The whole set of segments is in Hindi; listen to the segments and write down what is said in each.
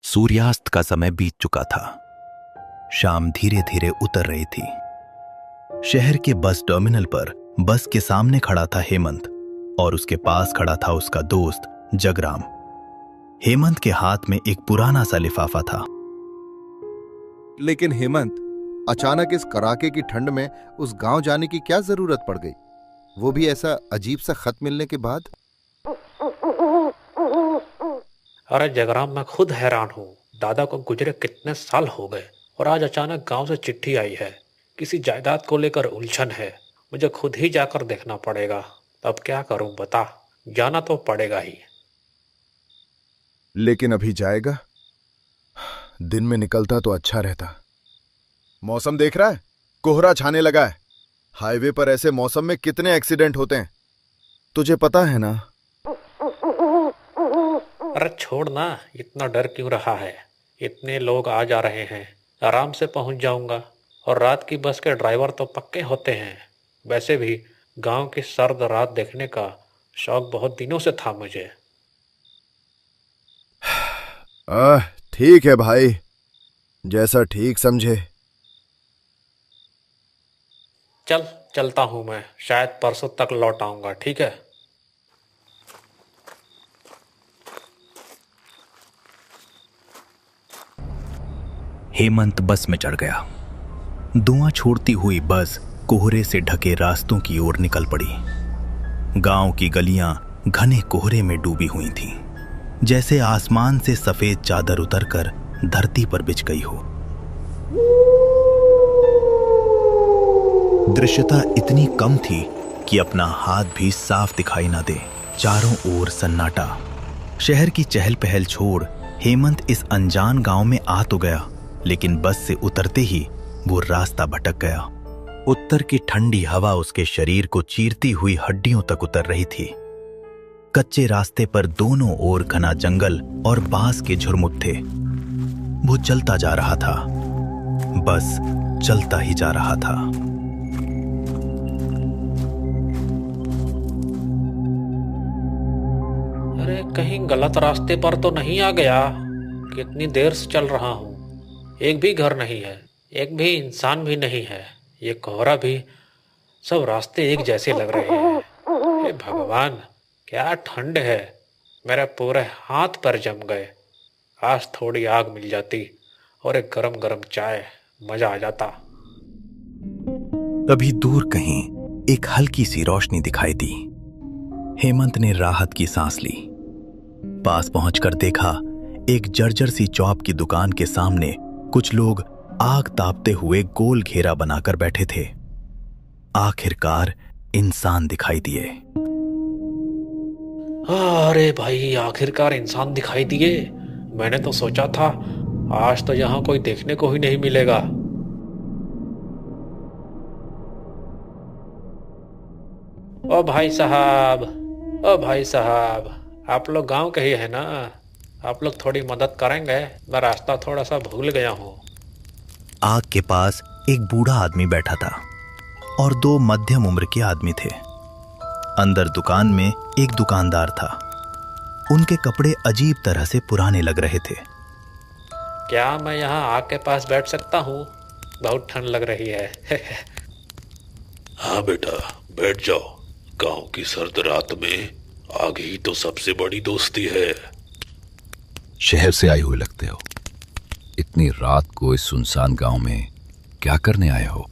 सूर्यास्त का समय बीत चुका था। शाम धीरे धीरे उतर रही थी। शहर के बस टर्मिनल पर बस के सामने खड़ा था हेमंत और उसके पास खड़ा था उसका दोस्त जगराम। हेमंत के हाथ में एक पुराना सा लिफाफा था। लेकिन हेमंत, अचानक इस कड़ाके की ठंड में उस गांव जाने की क्या जरूरत पड़ गई, वो भी ऐसा अजीब सा खत मिलने के बाद? अरे जगराम, मैं खुद हैरान हूँ। दादा को गुजरे कितने साल हो गए और आज अचानक गांव से चिट्ठी आई है। किसी जायदाद को लेकर उलझन है। मुझे खुद ही जाकर देखना पड़ेगा। अब क्या करूं बता, जाना तो पड़ेगा ही। लेकिन अभी जाएगा? दिन में निकलता तो अच्छा रहता। मौसम देख रहा है, कोहरा छाने लगा है। हाईवे पर ऐसे मौसम में कितने एक्सीडेंट होते हैं, तुझे पता है ना? अरे छोड़ ना, इतना डर क्यों रहा है। इतने लोग आ जा रहे हैं, आराम से पहुंच जाऊंगा। और रात की बस के ड्राइवर तो पक्के होते हैं। वैसे भी गांव की सर्द रात देखने का शौक बहुत दिनों से था मुझे। ठीक है भाई, जैसा ठीक समझे। चलता हूं मैं, शायद परसों तक लौट आऊंगा। ठीक है। हेमंत बस में चढ़ गया। धुआं छोड़ती हुई बस कोहरे से ढके रास्तों की ओर निकल पड़ी। गांव की गलियां घने कोहरे में डूबी हुई थीं, जैसे आसमान से सफेद चादर उतरकर धरती पर बिछ गई हो। दृश्यता इतनी कम थी कि अपना हाथ भी साफ दिखाई न दे। चारों ओर सन्नाटा। शहर की चहल पहल छोड़ हेमंत इस अनजान गांव में आ तो गया, लेकिन बस से उतरते ही वो रास्ता भटक गया। उत्तर की ठंडी हवा उसके शरीर को चीरती हुई हड्डियों तक उतर रही थी। कच्चे रास्ते पर दोनों ओर घना जंगल और बांस के झुरमुट थे। वो चलता जा रहा था, बस चलता ही जा रहा था। अरे कहीं गलत रास्ते पर तो नहीं आ गया? कितनी देर से चल रहा हूँ, एक भी घर नहीं है, एक भी इंसान भी नहीं है। ये कोहरा भी, सब रास्ते एक जैसे लग रहे हैं। हे भगवान, क्या ठंड है। मेरे पूरे हाथ पर जम गए। आज थोड़ी आग मिल जाती और एक गरम गरम चाय, मजा आ जाता। तभी दूर कहीं एक हल्की सी रोशनी दिखाई दी। हेमंत ने राहत की सांस ली। पास पहुंचकर देखा, एक जर्जर सी चॉप की दुकान के सामने कुछ लोग आग तापते हुए गोल घेरा बनाकर बैठे थे। आखिरकार इंसान दिखाई दिए। अरे भाई, आखिरकार इंसान दिखाई दिए। मैंने तो सोचा था आज तो यहाँ कोई देखने को ही नहीं मिलेगा। ओ भाई साहब, ओ भाई साहब, आप लोग गांव के ही है ना? आप लोग थोड़ी मदद करेंगे? मैं रास्ता थोड़ा सा भूल गया हूँ। आग के पास एक बूढ़ा आदमी बैठा था और दो मध्यम उम्र के आदमी थे। अंदर दुकान में एक दुकानदार था। उनके कपड़े अजीब तरह से पुराने लग रहे थे। क्या मैं यहाँ आग के पास बैठ सकता हूँ? बहुत ठंड लग रही है। हाँ बेटा, बैठ जाओ। गांव की सर्द रात में आग ही तो सबसे बड़ी दोस्ती है। शहर से आए हुए लगते हो। इतनी रात को इस सुनसान गांव में क्या करने आए हो?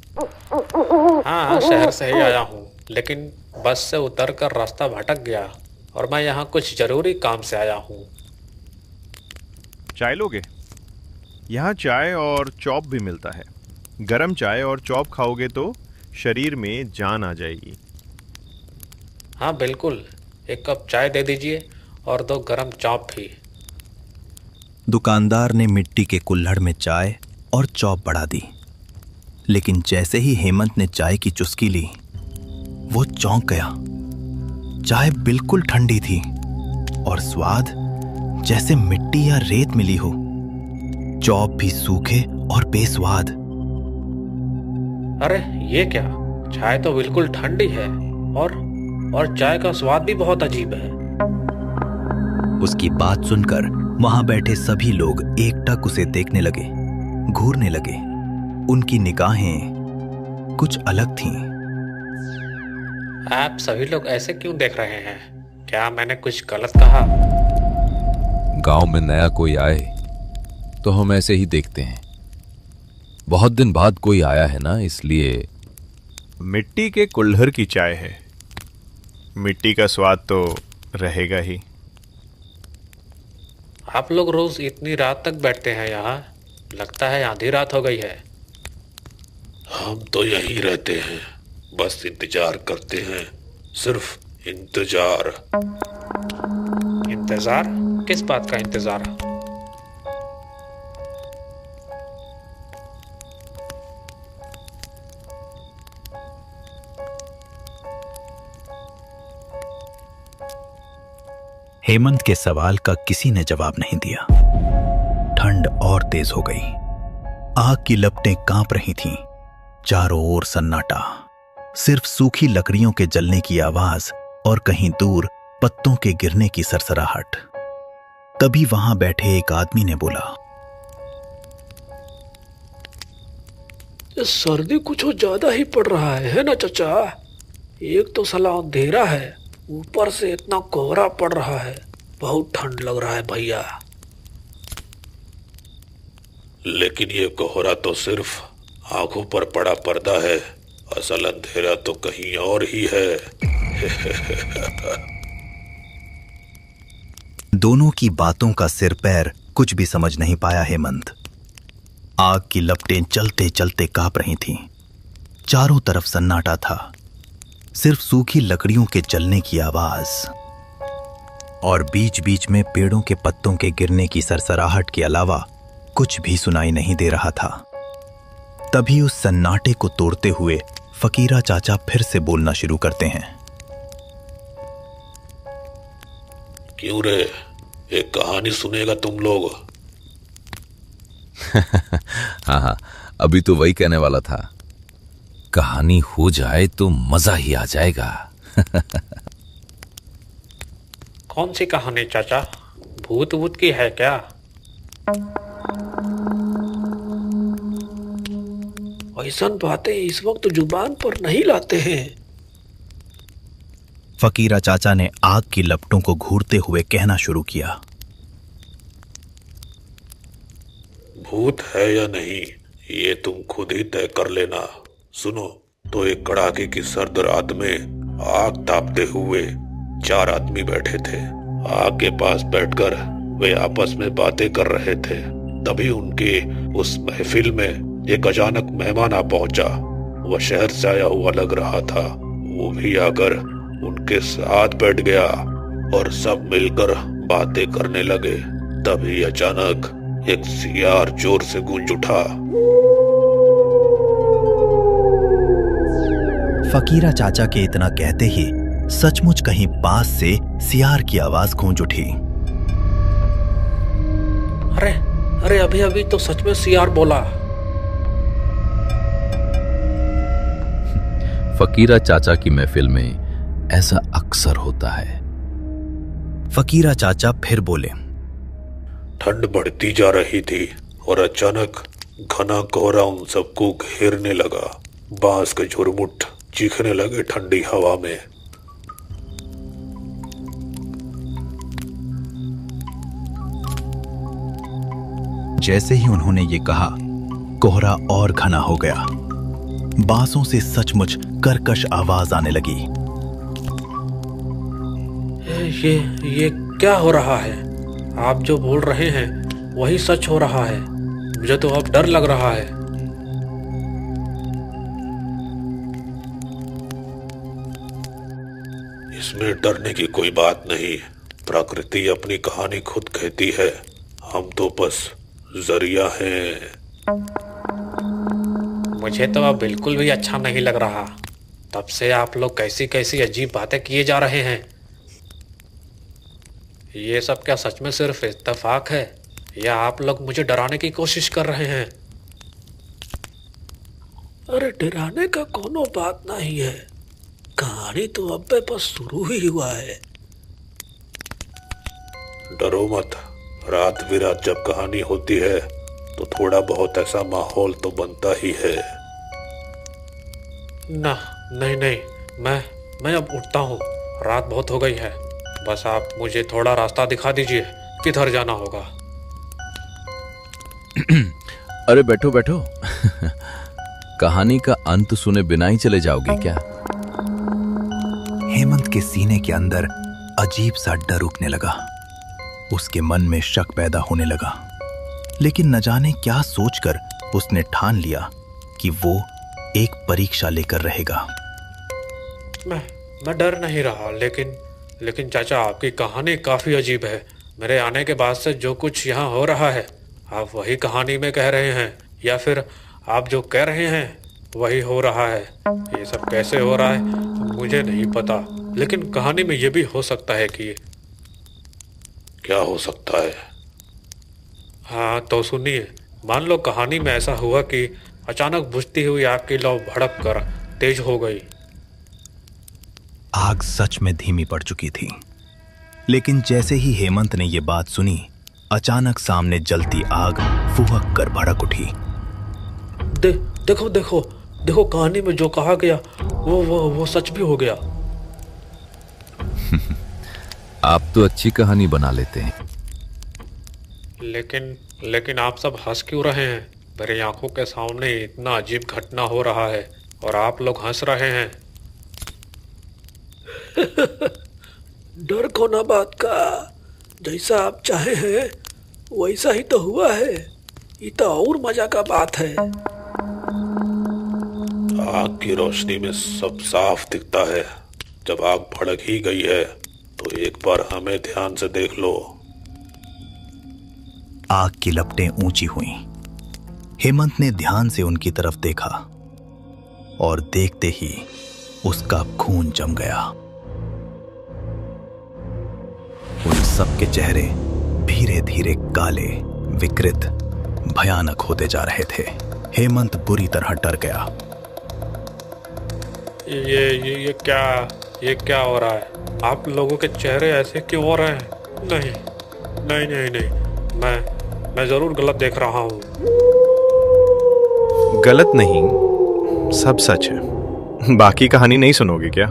हाँ, शहर से ही आया हूँ, लेकिन बस से उतरकर रास्ता भटक गया और मैं यहाँ कुछ जरूरी काम से आया हूँ। चाय लोगे? यहाँ चाय और चॉप भी मिलता है। गरम चाय और चॉप खाओगे तो शरीर में जान आ जाएगी। हाँ बिल्कुल, एक कप चाय दे दीजिए और दो गरम चॉप भी। दुकानदार ने मिट्टी के कुल्हड़ में चाय और चॉप बढ़ा दी, लेकिन जैसे ही हेमंत ने चाय की चुस्की ली, वो चौंक गया। चाय बिल्कुल ठंडी थी और स्वाद जैसे मिट्टी या रेत मिली हो। चॉप भी सूखे और बेस्वाद। अरे ये क्या, चाय तो बिल्कुल ठंडी है और चाय का स्वाद भी बहुत अजीब है। उसकी बात सुनकर वहां बैठे सभी लोग एकटक उसे देखने लगे, घूरने लगे। उनकी निगाहें कुछ अलग थीं। आप सभी लोग ऐसे क्यों देख रहे हैं? क्या मैंने कुछ गलत कहा? गांव में नया कोई आए तो हम ऐसे ही देखते हैं। बहुत दिन बाद कोई आया है ना, इसलिए। मिट्टी के कुल्हड़ की चाय है, मिट्टी का स्वाद तो रहेगा ही। आप लोग रोज इतनी रात तक बैठते हैं यहाँ? लगता है आधी रात हो गई है। हम तो यहीं रहते हैं, बस इंतजार करते हैं, सिर्फ इंतजार। इंतजार? किस बात का इंतजार? हेमंत के सवाल का किसी ने जवाब नहीं दिया। ठंड और तेज हो गई। आग की लपटें कांप रही थीं। चारों ओर सन्नाटा, सिर्फ सूखी लकड़ियों के जलने की आवाज और कहीं दूर पत्तों के गिरने की सरसराहट। तभी वहां बैठे एक आदमी ने बोला, सर्दी कुछ ज्यादा ही पड़ रहा है ना चाचा? एक तो साला अंधेरा है, ऊपर से इतना कोहरा पड़ रहा है। बहुत ठंड लग रहा है भैया। लेकिन ये कोहरा तो सिर्फ आंखों पर पड़ा पर्दा है, असल अंधेरा तो कहीं और ही है। दोनों की बातों का सिर पैर कुछ भी समझ नहीं पाया हेमंत। आग की लपटें चलते चलते कांप रही थीं। चारों तरफ सन्नाटा था, सिर्फ सूखी लकड़ियों के जलने की आवाज और बीच बीच में पेड़ों के पत्तों के गिरने की सरसराहट के अलावा कुछ भी सुनाई नहीं दे रहा था। तभी उस सन्नाटे को तोड़ते हुए फकीरा चाचा फिर से बोलना शुरू करते हैं। क्यों रे, एक कहानी सुनेगा तुम लोग? हाँ, अभी तो वही कहने वाला था। कहानी हो जाए तो मजा ही आ जाएगा। कौन सी कहानी चाचा? भूत वूत की है क्या? ऐसा बातें इस वक्त जुबान पर नहीं लाते हैं। फकीरा चाचा ने आग की लपटों को घूरते हुए कहना शुरू किया, भूत है या नहीं, ये तुम खुद ही तय कर लेना। सुनो, तो एक कड़ाके की सर्द रात में आग तापते हुए 4 आदमी बैठे थे। आग के पास बैठकर वे आपस में बातें कर रहे थे। तभी उनके उस महफिल में एक अचानक मेहमान आ पहुंचा। वह शहर से आया हुआ लग रहा था। वो भी आकर उनके साथ बैठ गया और सब मिलकर बातें करने लगे। तभी अचानक एक सियार जोर से गूंज उठा। फकीरा चाचा के इतना कहते ही सचमुच कहीं पास से सियार की आवाज गूंज उठी। अरे अरे, अभी अभी तो सच में सियार बोला। फकीरा चाचा की महफिल में ऐसा अक्सर होता है। फकीरा चाचा फिर बोले, ठंड बढ़ती जा रही थी और अचानक घना कोहरा उन सबको घेरने लगा। बांस के झुरमुट चीखने लगे ठंडी हवा में। जैसे ही उन्होंने ये कहा, कोहरा और घना हो गया। बांसों से सचमुच कर्कश आवाज आने लगी। ये क्या हो रहा है? आप जो बोल रहे हैं वही सच हो रहा है। मुझे तो अब डर लग रहा है। इसमें डरने की कोई बात नहीं। प्रकृति अपनी कहानी खुद कहती है, हम तो बस जरिया हैं। मुझे तो अब बिल्कुल भी अच्छा नहीं लग रहा। तब से आप लोग कैसी कैसी अजीब बातें किए जा रहे हैं। ये सब क्या सच में सिर्फ इत्तेफाक है या आप लोग मुझे डराने की कोशिश कर रहे हैं? अरे डराने का कोनो बात नहीं है। कहानी तो अब बस शुरू ही हुआ है। डरो मत, रात बिरात जब कहानी होती है तो थोड़ा बहुत ऐसा माहौल तो बनता ही है। ना, नहीं नहीं, मैं अब उठता हूँ। रात बहुत हो गई है। बस आप मुझे थोड़ा रास्ता दिखा दीजिए, किधर जाना होगा। अरे बैठो बैठो। कहानी का अंत सुने बिना ही चले जाओगे क्या? हेमंत के सीने के अंदर अजीब सा डर उठने लगा। उसके मन में शक पैदा होने लगा, लेकिन न जाने क्या सोचकर उसने ठान लिया कि वो एक परीक्षा लेकर रहेगा। मैं डर नहीं रहा, लेकिन चाचा, आपकी कहानी काफी अजीब है। मेरे आने के बाद से जो कुछ यहाँ हो रहा है, आप वही कहानी में कह रहे हैं या फिर आप जो कह रहे हैं वही हो रहा है? ये सब कैसे हो रहा है मुझे नहीं पता, लेकिन कहानी में ये भी हो सकता है कि... क्या हो सकता है? हाँ तो सुनिए, मान लो कहानी में ऐसा हुआ कि अचानक बुझती हुई आग की लौ भड़क कर तेज हो गई। आग सच में धीमी पड़ चुकी थी, लेकिन जैसे ही हेमंत ने यह बात सुनी, अचानक सामने जलती आग फुहक कर भड़क उठी। देखो देखो देखो, कहानी में जो कहा गया वो सच भी हो गया। आप तो अच्छी कहानी बना लेते हैं। लेकिन आप सब हंस क्यों रहे हैं? मेरी आंखों के सामने इतना अजीब घटना हो रहा है और आप लोग हंस रहे हैं। डर को ना बात का, जैसा आप चाहे हैं वैसा ही तो हुआ है। ये तो और मजा का बात है। आग की रोशनी में सब साफ दिखता है। जब आग भड़क ही गई है तो एक बार हमें ध्यान से देख लो। आग की लपटें ऊंची हुईं। हेमंत ने ध्यान से उनकी तरफ देखा और देखते ही उसका खून जम गया। उन सब के चेहरे धीरे धीरे काले, विकृत, भयानक होते जा रहे थे। हेमंत बुरी तरह डर गया। ये क्या हो रहा है? आप लोगों के चेहरे ऐसे क्यों हो रहे हैं? नहीं नहीं नहीं नहीं, मैं जरूर गलत देख रहा हूँ। गलत नहीं, सब सच है। बाकी कहानी नहीं सुनोगे क्या?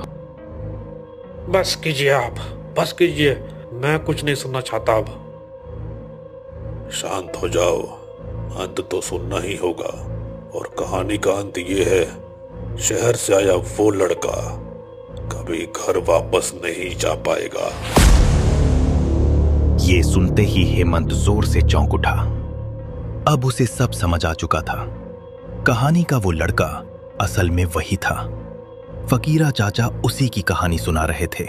बस कीजिए आप, बस कीजिए, मैं कुछ नहीं सुनना चाहता अब। शांत हो जाओ, अंत तो सुनना ही होगा। और कहानी का अंत ये है, शहर से आया वो लड़का कभी घर वापस नहीं जा पाएगा। ये सुनते ही हेमंत जोर से चौंक उठा। अब उसे सब समझ आ चुका था। कहानी का वो लड़का असल में वही था। फकीरा चाचा उसी की कहानी सुना रहे थे।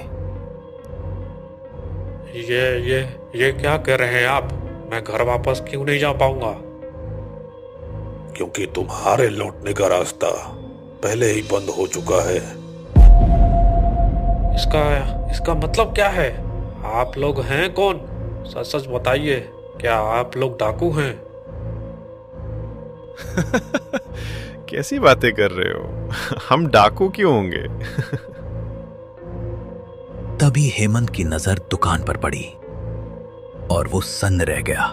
ये क्या कह रहे हैं आप? मैं घर वापस क्यों नहीं जा पाऊंगा? क्योंकि तुम्हारे लौटने का रास्ता पहले ही बंद हो चुका है। इसका मतलब क्या है? आप लोग हैं कौन? सच सच बताइए, क्या आप लोग डाकू हैं? कैसी बातें कर रहे हो? हम डाकू क्यों होंगे? तभी हेमंत की नजर दुकान पर पड़ी और वो सन्न रह गया।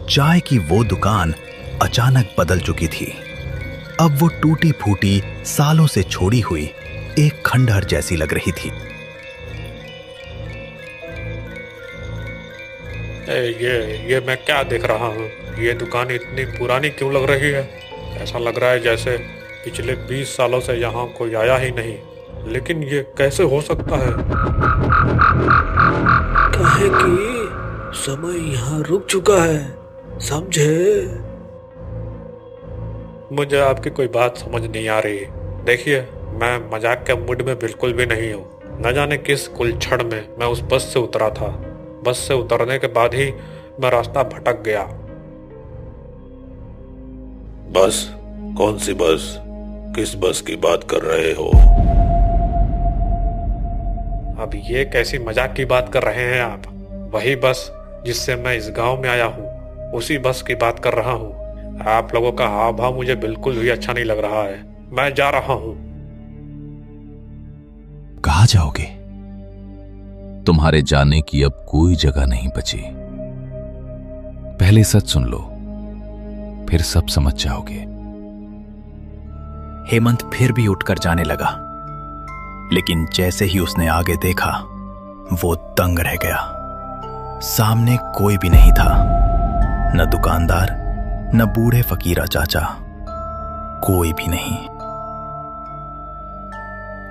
चाय की वो दुकान अचानक बदल चुकी थी। अब वो टूटी फूटी, सालों से छोड़ी हुई एक खंडहर जैसी लग रही थी। ये मैं क्या देख रहा हूँ? ये दुकान इतनी पुरानी क्यों लग रही है? ऐसा लग रहा है जैसे पिछले 20 सालों से यहाँ कोई आया ही नहीं। लेकिन ये कैसे हो सकता है? काहे कि समय यहाँ रुक चुका है, समझे? मुझे आपकी कोई बात समझ नहीं आ रही। देखिए, मैं मजाक के मूड में बिल्कुल भी नहीं हूँ। न जाने किस कुलछड़ में मैं उस बस से उतरा था। बस से उतरने के बाद ही मैं रास्ता भटक गया। बस? कौन सी बस? किस बस की बात कर रहे हो? अब ये कैसी मजाक की बात कर रहे हैं आप? वही बस जिससे मैं इस गांव में आया हूँ, उसी बस की बात कर रहा हूँ। आप लोगों का हाव भाव मुझे बिल्कुल भी अच्छा नहीं लग रहा है। मैं जा रहा हूँ। कहाँ जाओगे? तुम्हारे जाने की अब कोई जगह नहीं बची। पहले सच सुन लो, फिर सब समझ जाओगे। हेमंत फिर भी उठकर जाने लगा, लेकिन जैसे ही उसने आगे देखा वो दंग रह गया। सामने कोई भी नहीं था, न दुकानदार, न बूढ़े फकीरा चाचा, कोई भी नहीं।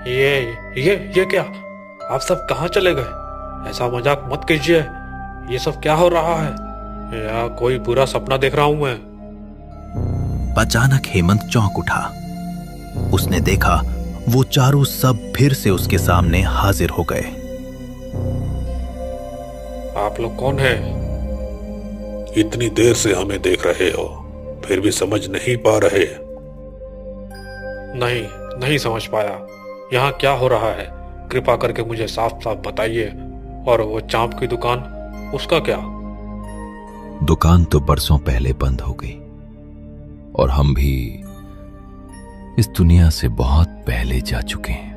ये क्या? आप सब कहाँ चले गए? ऐसा मजाक मत कीजिए। ये सब क्या हो रहा है? या कोई बुरा सपना देख रहा हूं मैं? अचानक हेमंत चौंक उठा। उसने देखा वो चारों सब फिर से उसके सामने हाजिर हो गए। आप लोग कौन हैं? इतनी देर से हमें देख रहे हो, फिर भी समझ नहीं पा रहे? नहीं समझ पाया। यहाँ क्या हो रहा है? कृपा करके मुझे साफ साफ बताइए। और वो चांप की दुकान, उसका क्या? दुकान तो बरसों पहले बंद हो गई, और हम भी इस दुनिया से बहुत पहले जा चुके हैं।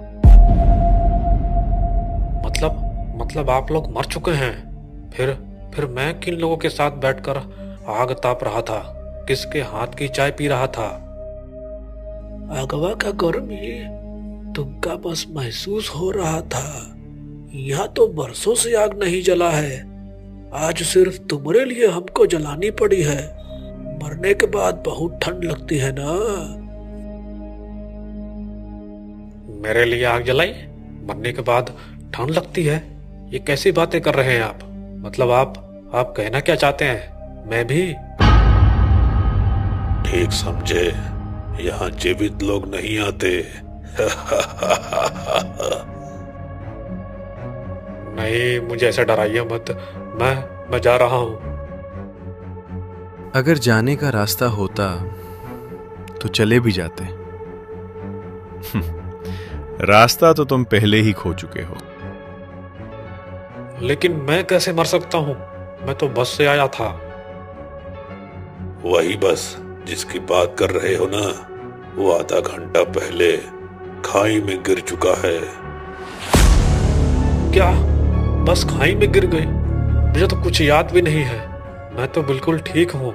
मतलब आप लोग मर चुके हैं? फिर मैं किन लोगों के साथ बैठकर आग ताप रहा था? किसके हाथ की चाय पी रहा था? अगवा का गर्मी तुमका बस महसूस हो रहा था। यहाँ तो बरसों से आग नहीं जला है। आज सिर्फ तुम्हारे लिए हमको जलानी पड़ी है। मरने के बाद बहुत ठंड लगती है ना। मेरे लिए आग जलाई? मरने के बाद ठंड लगती है? ये कैसी बातें कर रहे हैं आप? मतलब आप कहना क्या चाहते हैं? मैं भी? ठीक समझे, यहाँ जीवित लोग नहीं आते। नहीं, मुझे ऐसे डराइए मत। मैं जा रहा हूं। अगर जाने का रास्ता होता तो चले भी जाते। रास्ता तो तुम पहले ही खो चुके हो। लेकिन मैं कैसे मर सकता हूं? मैं तो बस से आया था। वही बस जिसकी बात कर रहे हो ना, वो आधा घंटा पहले खाई में गिर चुका है। क्या? बस खाई में गिर गई? मुझे तो कुछ याद भी नहीं है। मैं तो बिल्कुल ठीक हूं।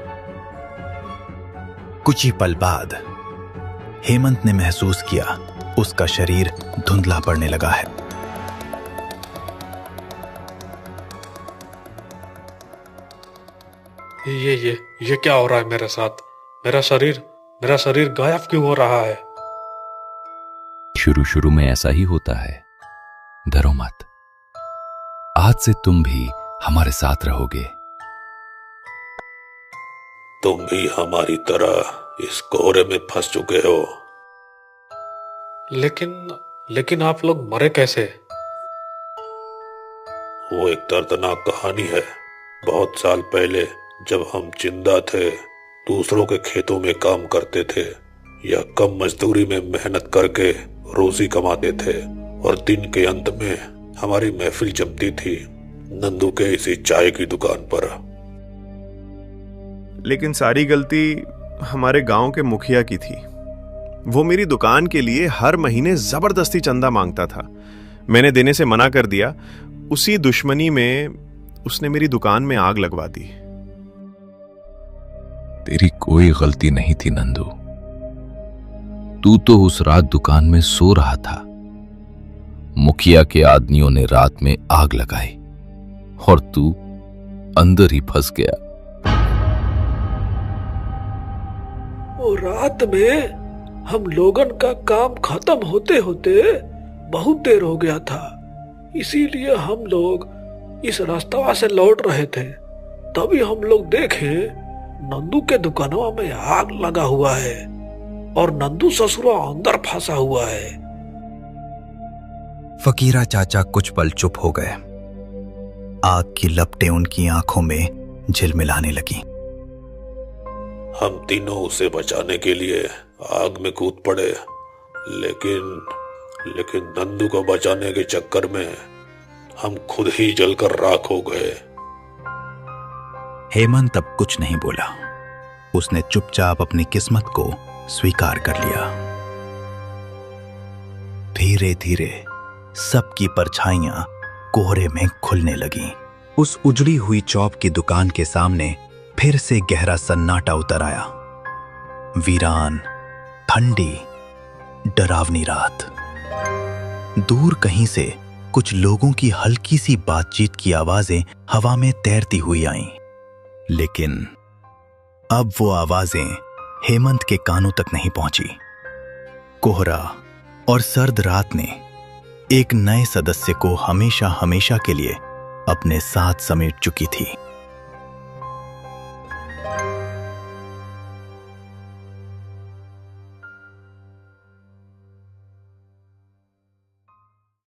कुछ ही पल बाद हेमंत ने महसूस किया उसका शरीर धुंधला पड़ने लगा है। ये क्या हो रहा है मेरे साथ? मेरा शरीर गायब क्यों हो रहा है? शुरू में ऐसा ही होता है। डरो मत, आज से तुम भी हमारे साथ रहोगे। तुम भी हमारी तरह इस कोहरे में फंस चुके हो। लेकिन आप लोग मरे कैसे? वो एक दर्दनाक कहानी है। बहुत साल पहले जब हम जिंदा थे, दूसरों के खेतों में काम करते थे या कम मजदूरी में मेहनत करके रोजी कमाते थे, और दिन के अंत में हमारी महफिल जमती थी नंदू के इसी चाय की दुकान पर। लेकिन सारी गलती हमारे गांव के मुखिया की थी। वो मेरी दुकान के लिए हर महीने जबरदस्ती चंदा मांगता था। मैंने देने से मना कर दिया। उसी दुश्मनी में उसने मेरी दुकान में आग लगवा दी। तेरी कोई गलती नहीं थी नंदू। तू तो उस रात दुकान में सो रहा था। मुखिया के आदमियों ने रात में आग लगाई और तू अंदर ही फंस गया। वो रात में हम लोगन का काम खत्म होते होते बहुत देर हो गया था। इसीलिए हम लोग इस रास्ता से लौट रहे थे। तभी हम लोग देखे नंदू के दुकानवा में आग लगा हुआ है और नंदू ससुरा अंदर फंसा हुआ है। फकीरा चाचा कुछ पल चुप हो गए। आग की लपटें उनकी आंखों में झिलमिलाने लगी। हम तीनों उसे बचाने के लिए आग में कूद पड़े, लेकिन नंदू को बचाने के चक्कर में हम खुद ही जलकर राख हो गए। हेमंत अब कुछ नहीं बोला। उसने चुपचाप अपनी किस्मत को स्वीकार कर लिया। धीरे धीरे सबकी परछाइयां कोहरे में खुलने लगी। उस उजड़ी हुई चौप की दुकान के सामने फिर से गहरा सन्नाटा उतर आया। वीरान, ठंडी, डरावनी रात। दूर कहीं से कुछ लोगों की हल्की सी बातचीत की आवाजें हवा में तैरती हुई आईं, लेकिन अब वो आवाजें हेमंत के कानों तक नहीं पहुंची। कोहरा और सर्द रात ने एक नए सदस्य को हमेशा हमेशा के लिए अपने साथ समेट चुकी थी।